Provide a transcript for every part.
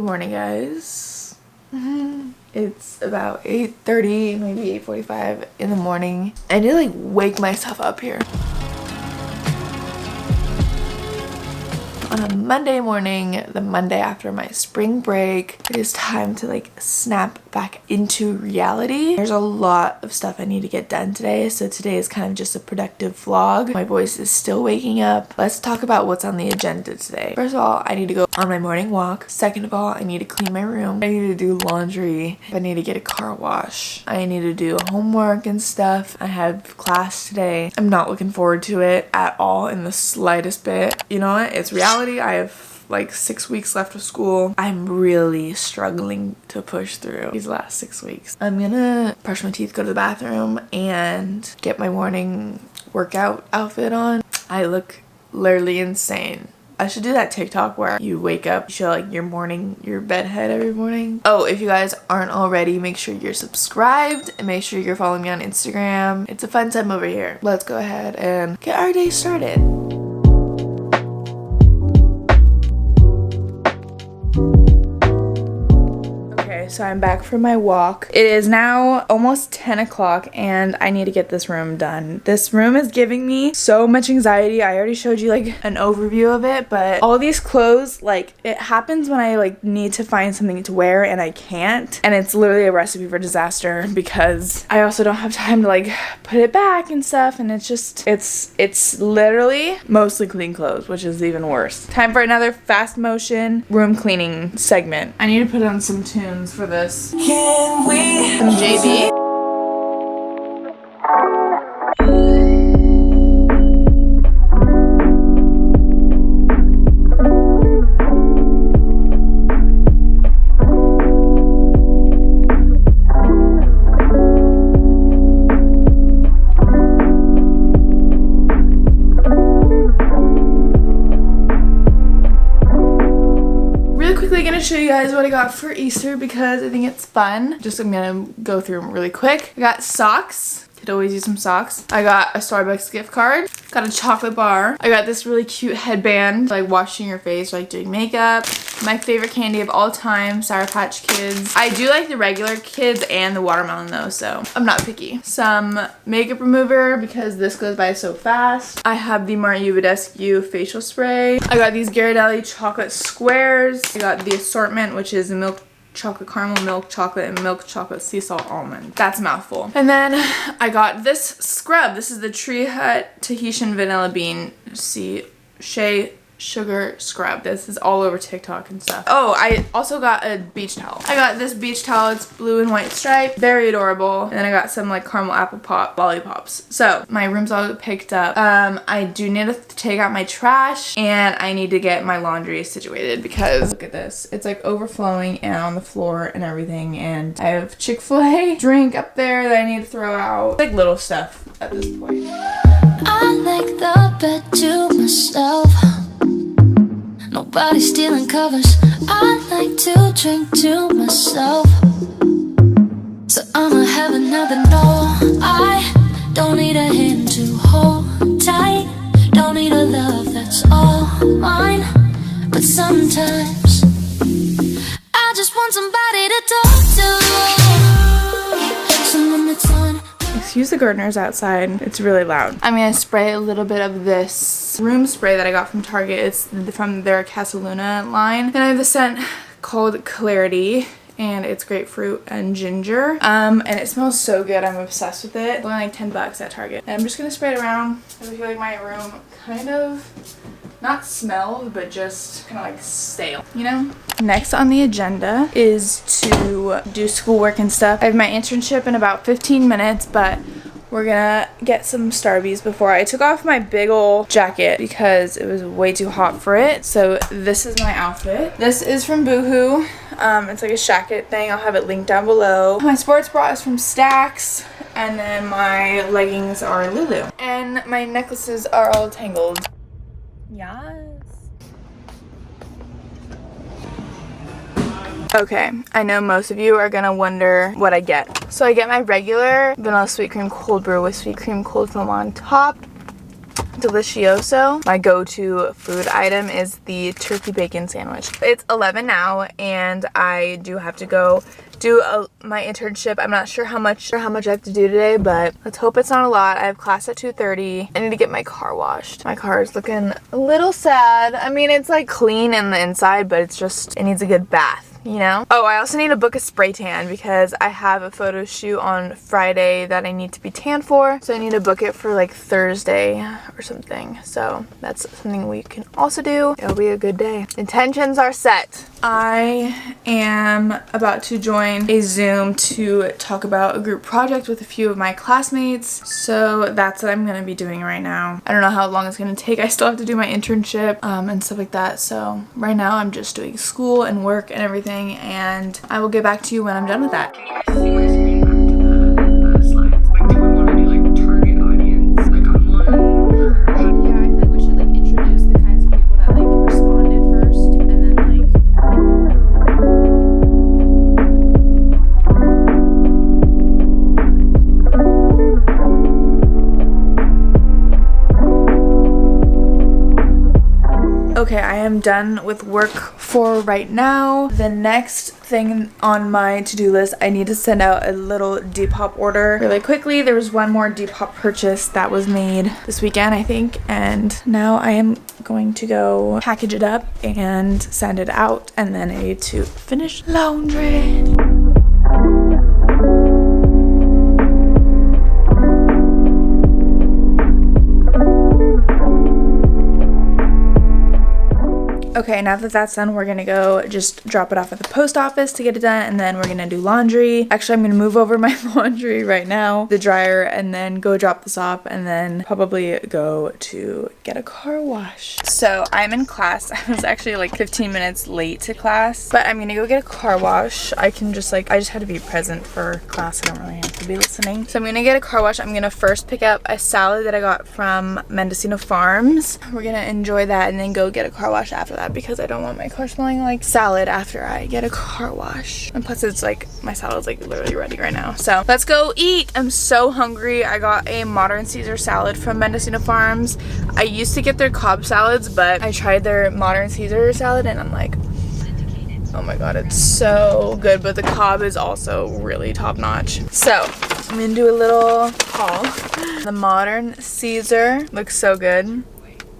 Good morning, guys. It's about 8:30, maybe 8:45 in the morning. I need to like wake myself up here. On a Monday morning, the Monday after my spring break, it is time to like snap back into reality. There's a lot of stuff I need to get done today, so today is kind of just a productive vlog. My voice is still waking up. Let's talk about what's on the agenda today. First of all, I need to go on my morning walk. Second of all, I need to clean my room. I need to do laundry. I need to get a car wash. I need to do homework and stuff. I have class today. I'm not looking forward to it at all in the slightest bit. You know what? It's reality. I have like 6 weeks left of school. I'm really struggling to push through these last 6 weeks. I'm gonna brush my teeth, go to the bathroom, and get my morning workout outfit on. I look literally insane. I should do that TikTok where you wake up, you show like your bed head every morning. Oh, if you guys aren't already, make sure you're subscribed and make sure you're following me on Instagram. It's a fun time over here. Let's go ahead and get our day started. So I'm back from my walk. It is now almost 10 o'clock and I need to get this room done. This room is giving me so much anxiety. I already showed you like an overview of it, but all these clothes, like it happens when I like need to find something to wear and I can't. And it's literally a recipe for disaster because I also don't have time to like put it back and stuff, and it's literally mostly clean clothes, which is even worse. Time for another fast motion room cleaning segment. I need to put on some tunes for this. Can we? Some JB. Show you guys what I got for Easter because I think it's fun. I'm gonna go through them really quick. I got socks. Could always use some socks. I got a Starbucks gift card. Got a chocolate bar. I got this really cute headband, like washing your face, like doing makeup. My favorite candy of all time, Sour Patch Kids. I do like the regular kids and the watermelon though, so I'm not picky. Some makeup remover because this goes by so fast. I have the Mario Badescu facial spray. I got these Ghirardelli chocolate squares. I got the assortment, which is milk chocolate caramel, milk chocolate, and milk chocolate sea salt almond. That's a mouthful. And then I got this scrub. This is the Tree Hut Tahitian Vanilla Bean Shea Sugar Scrub. This is all over TikTok and stuff. Oh, I also got a beach towel. I got this beach towel. It's blue and white striped. Very adorable. And then I got some like caramel apple pop lollipops. So my room's all picked up. I do need to take out my trash and I need to get my laundry situated because look at this. It's like overflowing and on the floor and everything. And I have Chick-fil-A drink up there that I need to throw out. Like little stuff at this point. I like the bed to myself. Nobody stealing covers. I like to drink to myself. So I'ma have another no. I don't need a hand to hold tight. Don't need a love that's all mine. But sometimes I just want somebody to talk to. Someone that's on. Excuse the gardeners outside. It's really loud. I'm gonna spray a little bit of this room spray that I got from Target. It's from their Casaluna line. Then I have the scent called Clarity, and it's grapefruit and ginger. And it smells so good. I'm obsessed with it. It's only like 10 bucks at Target. And I'm just gonna spray it around. I feel like my room kind of not smelled, but just kind of like stale, you know? Next on the agenda is to do schoolwork and stuff. I have my internship in about 15 minutes, but we're gonna get some Starbies before. I took off my big ol' jacket because it was way too hot for it. So this is my outfit. This is from Boohoo. It's like a shacket thing. I'll have it linked down below. My sports bra is from Stax. And then my leggings are Lulu. And my necklaces are all tangled. Yes. Okay, I know most of you are gonna wonder what I get. So I get my regular vanilla sweet cream cold brew with sweet cream cold foam on top. delicioso. My go-to food item is the turkey bacon sandwich. It's 11 now and I do have to go do my internship. I'm not sure how much I have to do today, but let's hope it's not a lot. I have class at 2:30. I need to get my car washed. My car is looking a little sad. I mean, it's like clean in the inside, but it needs a good bath. You know? Oh, I also need to book a spray tan because I have a photo shoot on Friday that I need to be tan for. So I need to book it for like Thursday or something. So that's something we can also do. It'll be a good day. Intentions are set. I am about to join a Zoom to talk about a group project with a few of my classmates. So that's what I'm going to be doing right now. I don't know how long it's going to take. I still have to do my internship and stuff like that. So right now I'm just doing school and work and everything. And I will get back to you when I'm done with that. Okay, I am done with work for right now. The next thing on my to-do list, I need to send out a little depop order really quickly. There was one more depop purchase that was made this weekend, I think, and now I am going to go package it up and send it out, and then I need to finish laundry. Okay, now that that's done, we're gonna go just drop it off at the post office to get it done, and then we're gonna do laundry. Actually, I'm gonna move over my laundry right now, the dryer, and then go drop this off, and then probably go to get a car wash. So I'm in class. I was actually like 15 minutes late to class, but I'm gonna go get a car wash. I just had to be present for class. I don't really have to be listening. So I'm gonna get a car wash. I'm gonna first pick up a salad that I got from Mendocino Farms. We're gonna enjoy that and then go get a car wash after that, because I don't want my car smelling like salad after I get a car wash. And plus it's like, my salad's like literally ready right now. So let's go eat. I'm so hungry. I got a modern Caesar salad from Mendocino Farms. I used to get their Cobb salads, but I tried their modern Caesar salad and I'm like, oh my god, it's so good. But the Cobb is also really top notch. So I'm gonna do a little haul. The modern Caesar looks so good.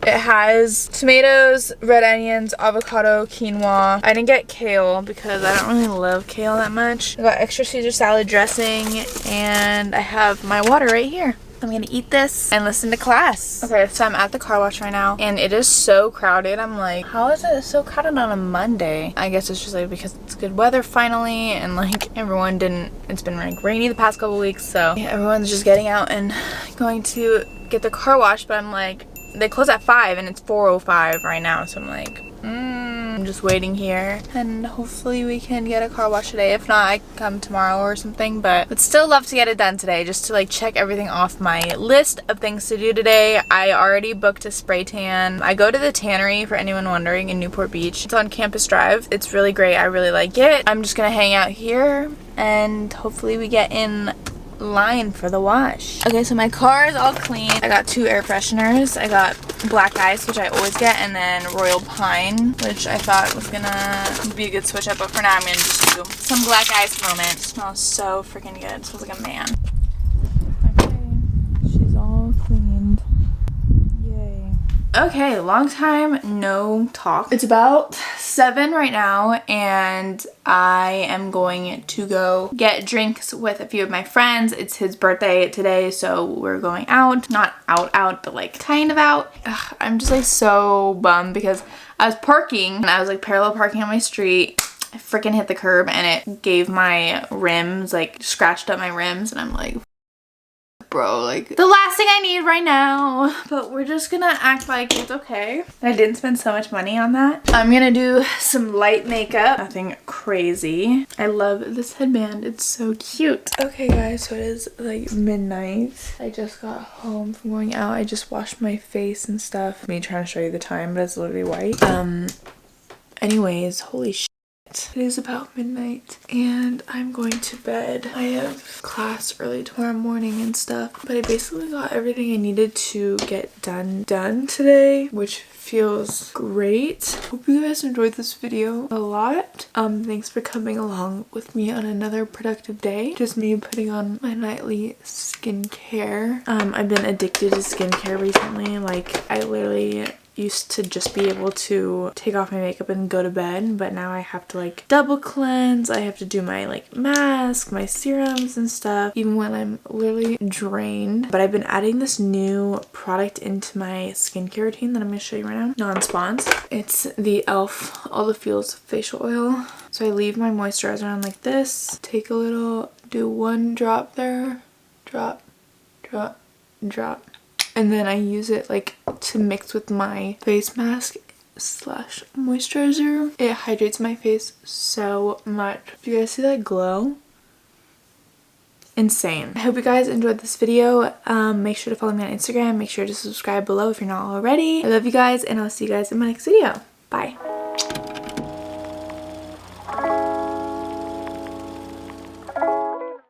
It has tomatoes, red onions, avocado, quinoa. I didn't get kale because I don't really love kale that much. I got extra Caesar salad dressing, and I have my water right here. I'm gonna eat this and listen to class. Okay, so I'm at the car wash right now, and it is so crowded. I'm like, how is it so crowded on a Monday? I guess it's just like because it's good weather finally, and like it's been like rainy the past couple weeks, so yeah, everyone's just getting out and going to get their car washed. But I'm like, they close at 5 and it's 4:05 right now, so I'm like, I'm just waiting here, and hopefully we can get a car wash today. If not, I come tomorrow or something, but would still love to get it done today, just to like check everything off my list of things to do today. I already booked a spray tan. I go to the tannery, for anyone wondering, in Newport Beach. It's on Campus Drive. It's really great. I really like it. I'm just gonna hang out here and hopefully we get in line for the wash. Okay, so my car is all clean. I got 2 air fresheners. I got black ice, which I always get, and then royal pine, which I thought was gonna be a good switch up, but for now I'm gonna just do some black ice moment. It smells so freaking good. It smells like a man. Okay, she's all cleaned. Yay. Okay, long time no talk. It's about 7 right now, and I am going to go get drinks with a few of my friends. It's his birthday today, so we're going out. Not out, but like kind of out. Ugh, I'm just like so bummed because I was parking and I was like parallel parking on my street. I freaking hit the curb and it gave my rims, like scratched up my rims, and I'm like, bro, like the last thing I need right now. But we're just gonna act like it's okay. I didn't spend so much money on that. I'm gonna do some light makeup, nothing crazy. I love this headband, it's so cute. Okay guys, so it is like midnight. I just got home from going out. I just washed my face and stuff. Me trying to show you the time, but it's literally white. Anyways, holy shit. It is about midnight and I'm going to bed. I have class early tomorrow morning and stuff, but I basically got everything I needed to get done today, which feels great. Hope you guys enjoyed this video a lot. Thanks for coming along with me on another productive day. Just me putting on my nightly skincare. I've been addicted to skincare recently. Like, I literally used to just be able to take off my makeup and go to bed, but now I have to like double cleanse. I have to do my like mask, my serums and stuff, even when I'm literally drained. But I've been adding this new product into my skincare routine that I'm going to show you right now. Non-spons. It's the e.l.f. All the Feels facial oil. So I leave my moisturizer on like this. Take a little, do one drop there, drop, drop, drop. And then I use it like to mix with my face mask slash moisturizer. It hydrates my face so much. Do you guys see that glow? Insane. I hope you guys enjoyed this video. Make sure to follow me on Instagram. Make sure to subscribe below if you're not already. I love you guys and I'll see you guys in my next video. Bye.